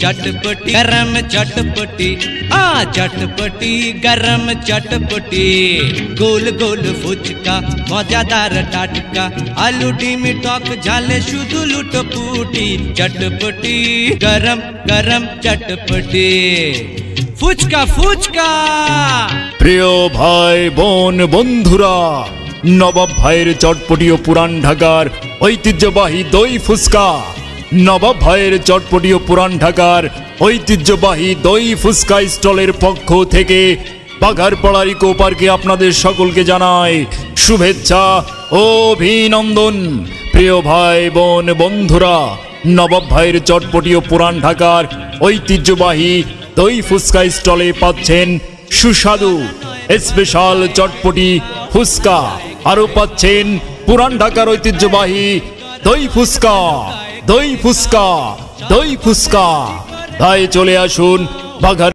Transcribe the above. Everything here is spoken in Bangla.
चटपटी गरम चटपटी चटपटी गरम चटपटी गोल गोल फुचका मजादार टाटका आलू डिम टक झाले शुधु लुटपुटी चटपटी गरम गरम चटपटी ফুচকা ফুচকা। প্রিয় ভাই বোন বন্ধুরা, নবাব ভাইয়ের চটপটি ও পুরান ঢাকার ঐতিহ্যবাহী দই ফুচকা। নবাব ভাইয়ের চটপটি ও পুরান ঢাকার ঐতিহ্যবাহী দই ফুচকা স্টলের পক্ষ থেকে বাঘারপাড়ার ইকো পার্কে আপনাদের সকলকে জানাই শুভেচ্ছা ও অভিনন্দন। প্রিয় ভাই বোন বন্ধুরা, নবাব ভাইয়ের চটপটি ও পুরান ঢাকার ঐতিহ্যবাহী দই ফুচকা স্টলে পাচ্ছেন সুস্বাদু স্পেশাল চটপটি ফুচকা, আরো পাচ্ছেন পুরান ঢাকার ঐতিহ্যবাহী দই ফুচকা। দই ফুচকা দই ফুচকা, তাই চলে আসুন বাঘার